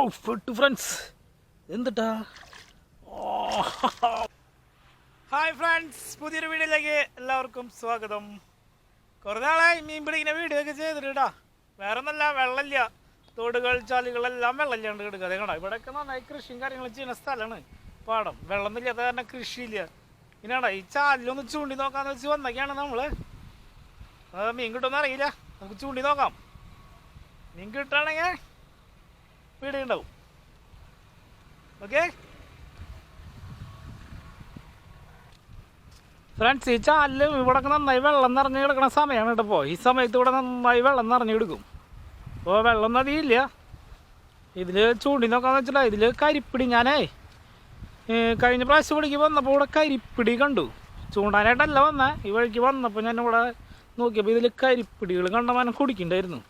പെട്ടു friends. എന്തിട്ടാ? Hi friends, പുതിയൊരു വീഡിയോയിലേക്ക് എല്ലാവർക്കും സ്വാഗതം. കുറേ നാളായി മീൻ പിടിക്കുന്ന വീഡിയോ ഒക്കെ ചെയ്തിട്ടാ. വേറെ ഒന്നല്ല, വെള്ളമില്ല. തോടുകൾ ചാലുകളെല്ലാം വെള്ളമില്ലാണ്ട് കിടക്കുക. അതേ കണ്ടാ, ഇവിടെയൊക്കെ നന്നായി കൃഷിയും കാര്യങ്ങളും ചെയ്യുന്ന സ്ഥലമാണ്. പാടം വെള്ളമൊന്നും ഇല്ലാത്ത കാരണം കൃഷിയില്ല. പിന്നെടാ ഈ ചാലിലൊന്ന് ചൂണ്ടി നോക്കാന്ന് വെച്ച് വന്നൊക്കെയാണ് നമ്മള്. മീൻ കിട്ടുമെന്ന് അറിയില്ല, നമുക്ക് ചൂണ്ടി നോക്കാം. മീൻ കിട്ടുകയാണെങ്കിൽ വീഡിയോ ഉണ്ടാവും. ഓക്കെ ഫ്രണ്ട്സ്, ഈ ചാലിൽ ഇവിടെ നന്നായി വെള്ളം നിറഞ്ഞു കിടക്കുന്ന സമയമാണ് കേട്ടപ്പോൾ. ഈ സമയത്ത് ഇവിടെ നന്നായി വെള്ളം നിറഞ്ഞു കിടക്കും. അപ്പോൾ വെള്ളം നദിയില്ല. ഇതിൽ ചൂണ്ടി നോക്കാന്ന് വെച്ചിട്ടാ, ഇതിൽ കരിപ്പിടി ഞാനേ കഴിഞ്ഞ പ്രാവശ്യം പിടിക്ക് വന്നപ്പോൾ ഇവിടെ കരിപ്പിടി കണ്ടു. ചൂണ്ടാനായിട്ടല്ല വന്നേ, ഈ വഴിക്ക് വന്നപ്പോൾ ഞാൻ ഇവിടെ നോക്കിയപ്പോൾ ഇതിൽ കരിപ്പിടികൾ കണ്ടമാനം കുടിക്കണ്ടായിരുന്നു.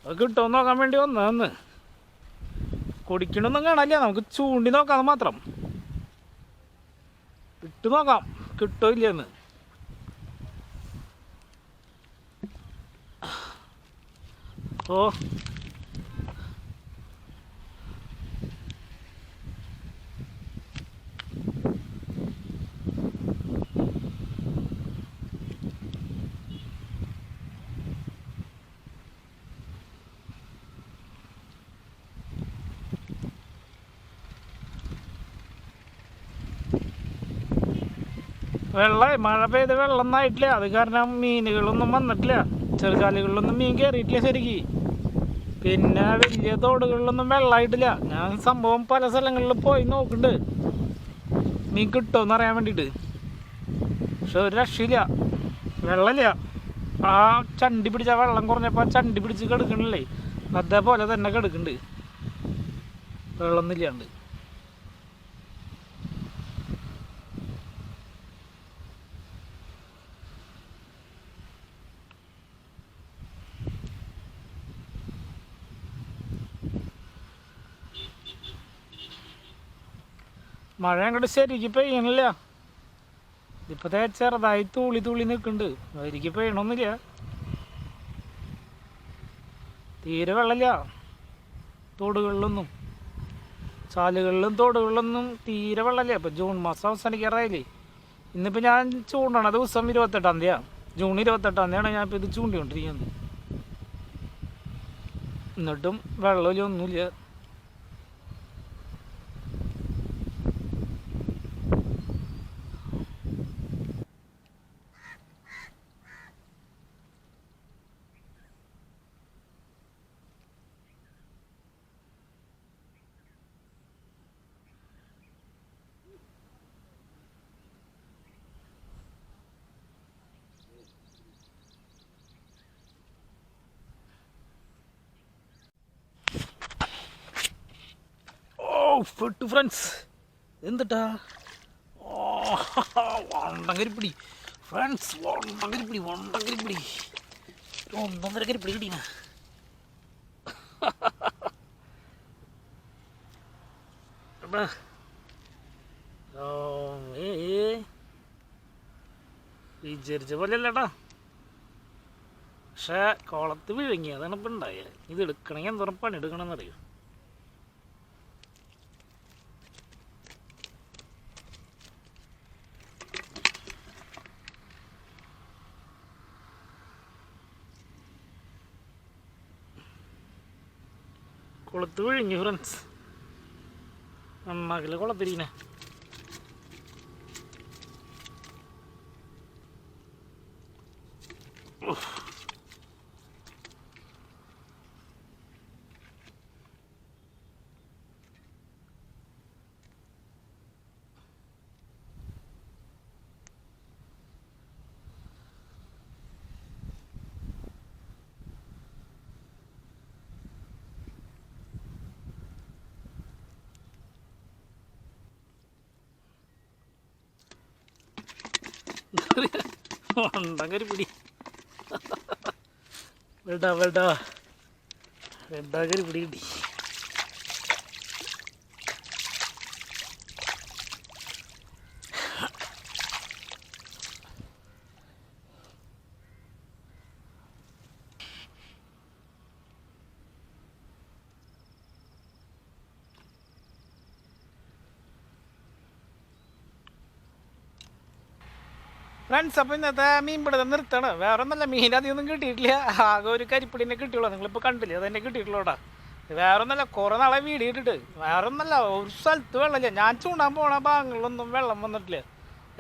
അത് കിട്ടുമെന്ന് നോക്കാൻ വേണ്ടി വന്നതെന്ന്. കുടിക്കണമൊന്നും കാണാനില്ല, നമുക്ക് ചൂണ്ടി നോക്കാമെന്ന് മാത്രം. ഇട്ട് നോക്കാം കിട്ടോ ഇല്ലെന്ന്. ഓ മഴ പെയ്ത് വെള്ളം ആയിട്ടില്ല. അത് കാരണം മീനുകളൊന്നും വന്നിട്ടില്ല. ചെറുചാലുകളിലൊന്നും മീൻ കയറിയിട്ടില്ല ശരിക്ക്. പിന്നെ വലിയ തോടുകളിലൊന്നും വെള്ളമായിട്ടില്ല. ഞാൻ സംഭവം പല സ്ഥലങ്ങളിൽ പോയി നോക്കുന്നുണ്ട് മീൻ കിട്ടുമെന്ന് അറിയാൻ വേണ്ടിയിട്ട്. പക്ഷെ ഒരു രക്ഷയില്ല, വെള്ളമില്ല. ആ ചണ്ടി പിടിച്ച വെള്ളം കുറഞ്ഞപ്പോൾ ചണ്ടി പിടിച്ച് കിടക്കണില്ലേ, അതേപോലെ തന്നെ കിടക്കുന്നുണ്ട്, വെള്ളമൊന്നും ഇല്ലാണ്ട്. മഴ അങ്ങോട്ട് ശരിക്ക് പെയ്യണില്ല. ഇപ്പോഴത്തെ ചെറുതായി തൂളി തൂളി നിൽക്കുന്നുണ്ട്. ശരിക്ക് പെയ്യണമൊന്നുമില്ല, തീരെ വെള്ളമില്ല. തോടുകളിലൊന്നും ചാലുകളിലും തോടുകളിലൊന്നും തീരെ വെള്ളമില്ല. ഇപ്പം ജൂൺ മാസം അവസാനിക്കാറായില്ലേ. ഇന്നിപ്പോൾ ഞാൻ ചൂണ്ടണ ദിവസം 28-ാം തീയതിയാണ്. ജൂൺ 28-ാം തീയതിയാണ് ഞാനിപ്പോൾ ഇത് ചൂണ്ടിക്കൊണ്ടിരിക്കുന്നത്. എന്നിട്ടും വെള്ളമില്ല, ഒന്നുമില്ല. പെട്ടു ഫ്രണ്ട്സ്. എന്തിട്ടാ? വണ്ടങ്കരിപ്പിടി ഫ്രണ്ട്സ്, വണ്ടങ്കരിപ്പിടി 1.5 കരിപ്പിടി കിട്ടീന. വിചാരിച്ച പോലെ അല്ലേട്ടാ, പക്ഷേ കുളത്ത് വിഴുങ്ങി, അതാണ് ഇപ്പം ഉണ്ടായത്. ഇത് എടുക്കണമെങ്കിൽ എന്തോരം പണി എടുക്കണമെന്നറിയോ. കുളത്ത് വിഴുങ്ങി ഫ്രണ്ട്സ്, നന്നാക്കില്ല കുളത്തിരിക്കണേ. വണ്ടങ്കരിപ്പിടി വണ്ടങ്കരിപ്പിടി കിട്ടി. ഫ്രണ്ട്സ്, അപ്പോൾ ഇന്നത്തെ മീൻ പിടുത്തം നിർത്താണ്. വേറെ ഒന്നല്ല, മീൻ അധികമൊന്നും കിട്ടിയിട്ടില്ല. ആകെ ഒരു കരിപ്പിടിനെ കിട്ടിയുള്ളൂ. നിങ്ങളിപ്പോൾ കണ്ടില്ലേ, അതെന്നെ കിട്ടിയിട്ടുള്ളൂ കേട്ടോ. വേറെ ഒന്നല്ല, കുറേ നാളെ വീഡിയോ ഇട്ടിട്ട്. വേറെ ഒന്നല്ല, ഒരു സ്ഥലത്ത് വെള്ളമില്ല. ഞാൻ ചൂണ്ടാൻ പോണ ഭാഗങ്ങളിലൊന്നും വെള്ളം വന്നിട്ടില്ല.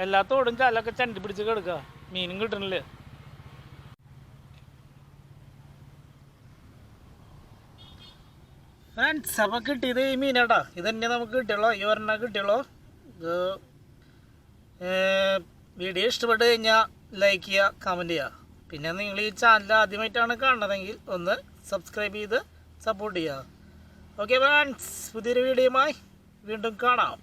എല്ലാ തോടും ചാലൊക്കെ ചണ്ടി പിടിച്ച് കിടക്കുക, മീനും കിട്ടണില്ല. ഫ്രണ്ട്സ്, അപ്പോൾ കിട്ടിയത് ഈ മീനാട്ടാ. ഇതന്നെ നമുക്ക് കിട്ടിയുള്ളൂ, ഈ ഒരെണ്ണം കിട്ടിയുള്ളൂ. ഇത് വീഡിയോ ഇഷ്ടപ്പെട്ട് കഴിഞ്ഞാൽ ലൈക്ക് ചെയ്യുക, കമൻറ്റ് ചെയ്യുക. പിന്നെ നിങ്ങൾ ഈ ചാനൽ ആദ്യമായിട്ടാണ് കാണുന്നതെങ്കിൽ ഒന്ന് സബ്സ്ക്രൈബ് ചെയ്ത് സപ്പോർട്ട് ചെയ്യുക. ഓക്കെ ഫ്രണ്ട്സ്, പുതിയൊരു വീഡിയോയുമായി വീണ്ടും കാണാം.